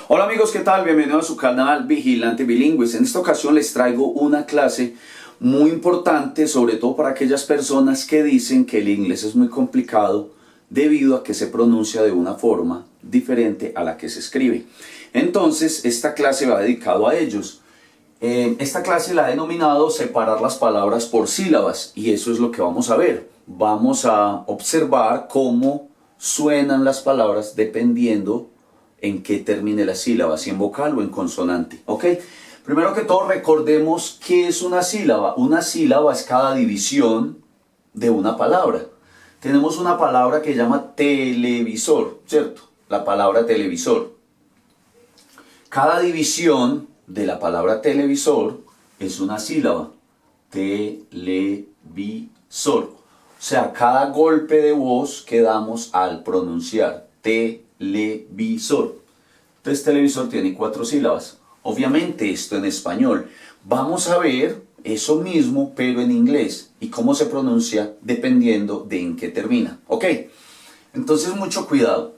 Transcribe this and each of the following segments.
Hola amigos, ¿qué tal? Bienvenidos a su canal Vigilante Bilingües. En esta ocasión les traigo una clase muy importante, sobre todo para aquellas personas que dicen que el inglés es muy complicado debido a que se pronuncia de una forma diferente a la que se escribe. Entonces, esta clase va dedicado a ellos. Esta clase la he denominado separar las palabras por sílabas y eso es lo que vamos a ver. Vamos a observar cómo suenan las palabras dependiendo en qué termine la sílaba, si en vocal o en consonante, ¿ok? Primero que todo, recordemos qué es una sílaba. Una sílaba es cada división de una palabra. Tenemos una palabra que se llama televisor, ¿cierto? La palabra televisor. Cada división de la palabra televisor es una sílaba. Televisor. O sea, cada golpe de voz que damos al pronunciar televisor. Entonces, televisor tiene 4 sílabas. Obviamente, esto en español. Vamos a ver eso mismo, pero en inglés. Y cómo se pronuncia dependiendo de en qué termina. ¿Ok? Entonces, mucho cuidado.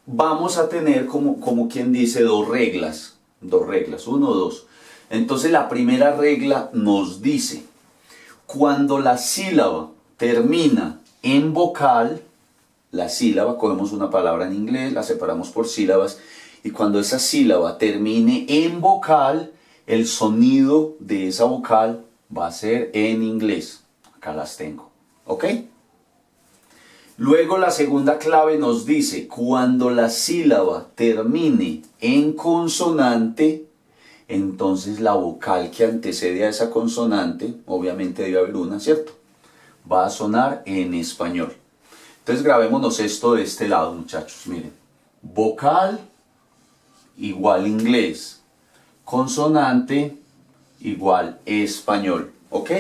Vamos a tener como quien dice dos reglas. 1 o 2. Entonces, la primera regla nos dice: cuando la sílaba termina en vocal, la sílaba, cogemos una palabra en inglés, la separamos por sílabas, y cuando esa sílaba termine en vocal, el sonido de esa vocal va a ser en inglés. Acá las tengo, ¿ok? Luego la segunda clave nos dice: cuando la sílaba termine en consonante, entonces la vocal que antecede a esa consonante, obviamente debe haber una, ¿cierto?, va a sonar en español. Entonces grabémonos esto de este lado, muchachos. Miren, vocal igual inglés, consonante igual español, ¿ok?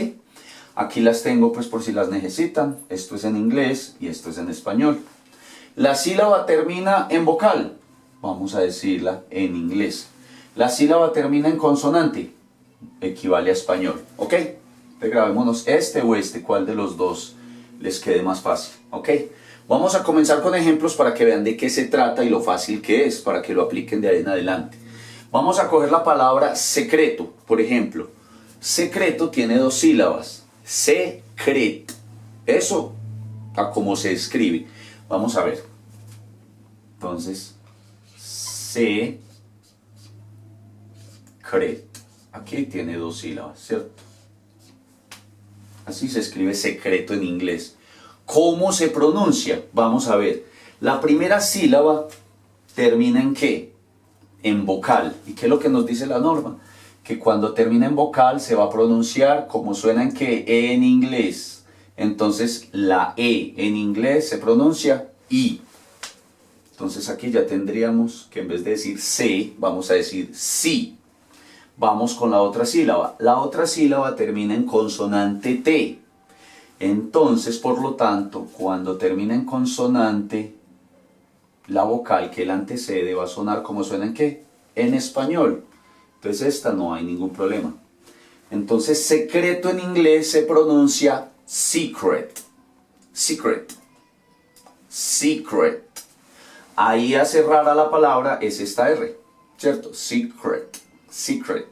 Aquí las tengo pues por si las necesitan. Esto es en inglés y esto es en español. La sílaba termina en vocal, vamos a decirla en inglés. La sílaba termina en consonante, equivale a español, ¿ok? Entonces grabémonos este o este, cuál de los dos les quede más fácil, ¿ok? Vamos a comenzar con ejemplos para que vean de qué se trata y lo fácil que es, para que lo apliquen de ahí en adelante. Vamos a coger la palabra secreto, por ejemplo. Secreto tiene 2 sílabas, secret. Eso a cómo se escribe. Vamos a ver. Entonces, secret. Aquí tiene 2 sílabas, ¿cierto? Así se escribe secreto en inglés. ¿Cómo se pronuncia? Vamos a ver. La primera sílaba termina en ¿qué? En vocal. ¿Y qué es lo que nos dice la norma? Que cuando termina en vocal se va a pronunciar como suena en ¿qué? En inglés. Entonces la E en inglés se pronuncia I. Entonces aquí ya tendríamos que en vez de decir se, vamos a decir sí. Vamos con la otra sílaba. La otra sílaba termina en consonante T. Entonces, por lo tanto, cuando termina en consonante, la vocal que la antecede va a sonar como suena en ¿qué? En español. Entonces esta no hay ningún problema. Entonces, secreto en inglés se pronuncia secret. Secret. Secret. Ahí hace rara la palabra es esta R, ¿cierto? Secret. Secret.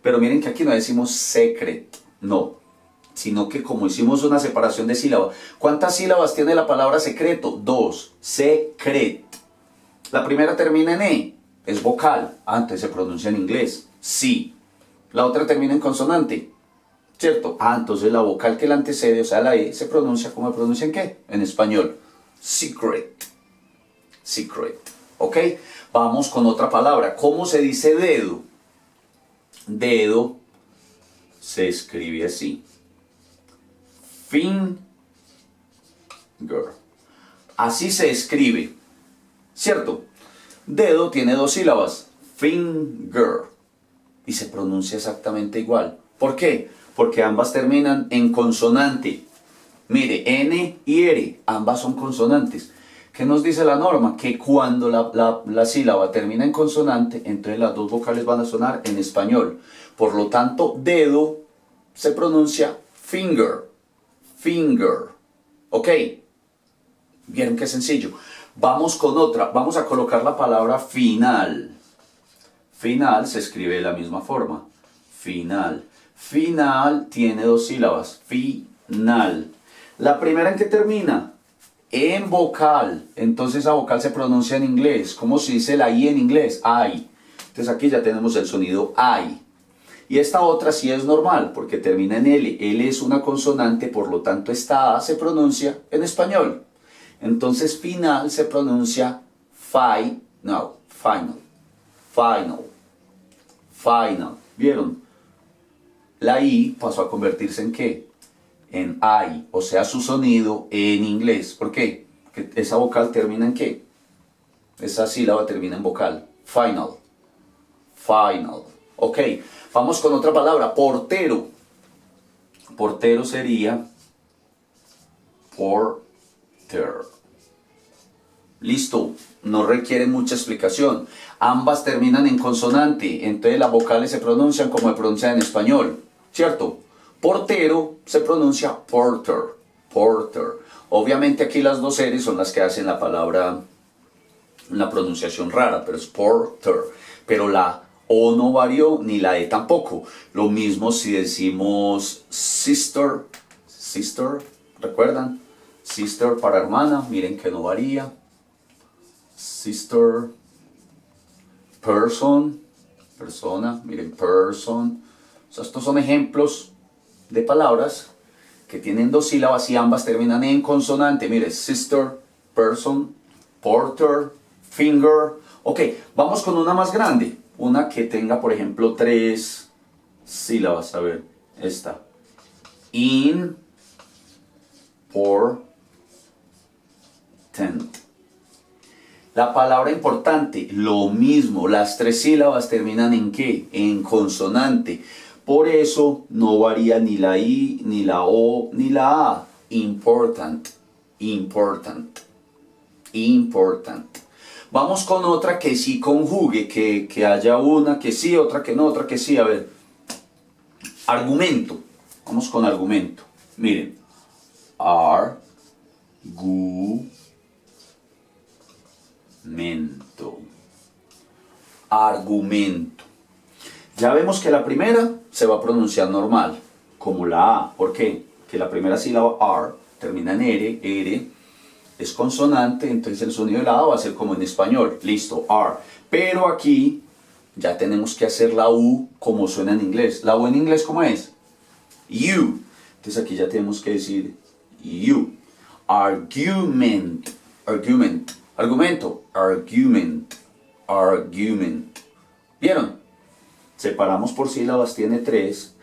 Pero miren que aquí no decimos secret, no, sino que como hicimos una separación de sílabas. ¿Cuántas sílabas tiene la palabra secreto? 2. Secret. La primera termina en E, es vocal, antes se pronuncia en inglés, sí. La otra termina en consonante, ¿cierto? Entonces la vocal que la antecede, o sea la E, se pronuncia como se pronuncia en ¿qué? En español. Secret. Secret. ¿Ok? Vamos con otra palabra. ¿Cómo se dice dedo? Dedo se escribe así. Finger. Así se escribe, ¿cierto? Dedo tiene 2 sílabas. Finger. Y se pronuncia exactamente igual. ¿Por qué? Porque ambas terminan en consonante. Mire, N y R, ambas son consonantes. ¿Qué nos dice la norma? Que cuando la sílaba termina en consonante, entonces las 2 vocales van a sonar en español. Por lo tanto, dedo se pronuncia finger. Finger. ¿Ok? ¿Vieron qué sencillo? Vamos con otra. Vamos a colocar la palabra final. Final se escribe de la misma forma. Final. Final tiene dos sílabas. Final. La primera, ¿en qué termina? En vocal. Entonces la vocal se pronuncia en inglés. ¿Cómo se dice la I en inglés? I. Entonces aquí ya tenemos el sonido I. Y esta otra sí es normal, porque termina en L. L es una consonante, por lo tanto esta A se pronuncia en español. Entonces final se pronuncia final. Final. Final. ¿Vieron? La I pasó a convertirse en ¿qué? En I, o sea, su sonido en inglés. ¿Por qué? Porque esa vocal termina en ¿qué? Esa sílaba termina en vocal. Final. Final. Ok, vamos con otra palabra. Portero. Portero sería porter. Listo, no requiere mucha explicación. Ambas terminan en consonante, entonces las vocales se pronuncian como se pronuncia en español, ¿cierto? Portero se pronuncia porter, porter. Obviamente aquí las dos R's son las que hacen la palabra, la pronunciación rara, pero es porter. Pero la O no varió, ni la E tampoco. Lo mismo si decimos sister, sister, ¿recuerdan? Sister para hermana, miren que no varía. Sister, person, persona, miren, person. O sea, estos son ejemplos de palabras que tienen dos sílabas y ambas terminan en consonante. Mire, sister, person, porter, finger. Ok, vamos con una más grande. Una que tenga, por ejemplo, tres sílabas. A ver, esta. Important. La palabra importante, lo mismo. Las tres sílabas terminan en ¿qué? En consonante. Por eso no varía ni la I, ni la O, ni la A. Important. Important. Important. Vamos con otra que sí conjugue, que haya una que sí, otra que no, otra que sí. A ver, argumento. Vamos con argumento. Miren, argumento. Ya vemos que la primera se va a pronunciar normal, como la A. ¿Por qué? Que la primera sílaba R termina en R, R es consonante, entonces el sonido de la A va a ser como en español. Listo, R. Pero aquí ya tenemos que hacer la U como suena en inglés. ¿La U en inglés cómo es? U. Entonces aquí ya tenemos que decir U. Argument. Argument. Argumento. Argument. Argument. ¿Vieron? Separamos por sílabas, tiene tres.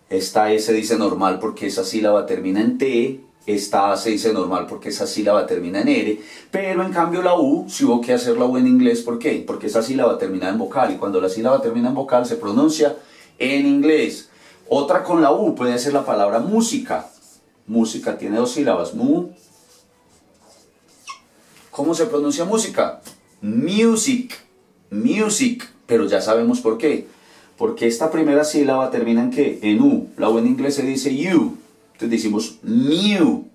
Esta E se dice normal porque esa sílaba termina en T. Esta A se dice normal porque esa sílaba termina en R. Pero en cambio la U, si hubo que hacer la U en inglés, ¿por qué? Porque esa sílaba termina en vocal. Y cuando la sílaba termina en vocal se pronuncia en inglés. Otra con la U puede ser la palabra música. Música tiene dos sílabas. ¿Cómo se pronuncia música? Music. Music. Pero ya sabemos por qué. Porque esta primera sílaba termina en ¿qué? En U. La U en inglés se dice U. Entonces decimos mew.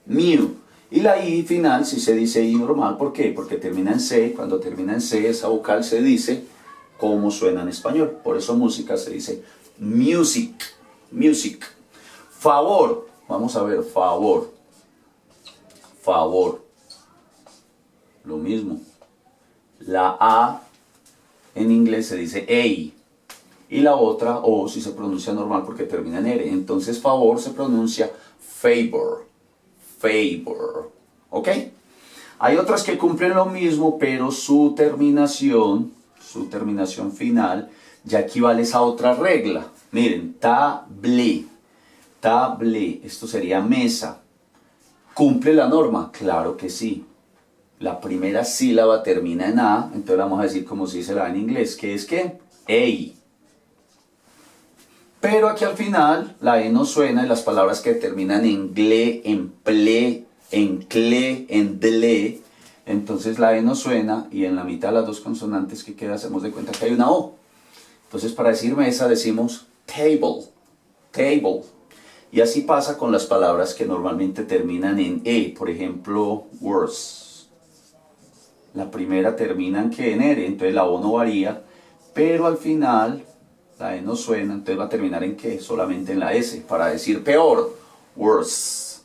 Mew. Y la I final sí se dice I normal. ¿Por qué? Porque termina en C. Cuando termina en C, esa vocal se dice como suena en español. Por eso música se dice music. Music. Favor. Vamos a ver, favor. Favor. Lo mismo. La A en inglés se dice A. Y la otra O si se pronuncia normal porque termina en R. Entonces favor se pronuncia favor. Favor. ¿Ok? Hay otras que cumplen lo mismo, pero su terminación final ya equivale a otra regla. Miren, table. Table. Esto sería mesa. ¿Cumple la norma? Claro que sí. La primera sílaba termina en A, entonces la vamos a decir como se dice la A en inglés, que es ¿qué? A. Pero aquí al final la E no suena y las palabras que terminan en gle, en ple, en cle, en dle, entonces la E no suena y en la mitad de las dos consonantes que queda hacemos de cuenta que hay una O. Entonces para decir mesa decimos table, table. Y así pasa con las palabras que normalmente terminan en E, por ejemplo, worse. La primera termina en R, entonces la O no varía, pero al final la E no suena, entonces va a terminar en ¿qué? Solamente en la S, para decir peor, worse,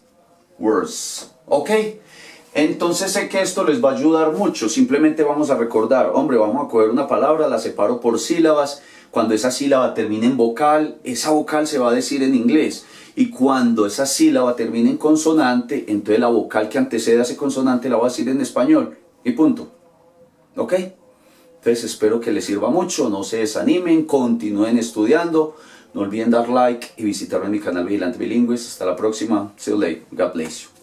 worse, ¿ok? Entonces sé que esto les va a ayudar mucho, simplemente vamos a recordar, hombre, vamos a coger una palabra, la separo por sílabas, cuando esa sílaba termine en vocal, esa vocal se va a decir en inglés, y cuando esa sílaba termine en consonante, entonces la vocal que antecede a ese consonante la voy a decir en español, y punto, ¿ok? Entonces espero que les sirva mucho, no se desanimen, continúen estudiando, no olviden dar like y visitarme en mi canal Vigilante Bilingües. Hasta la próxima, see you later, God bless you.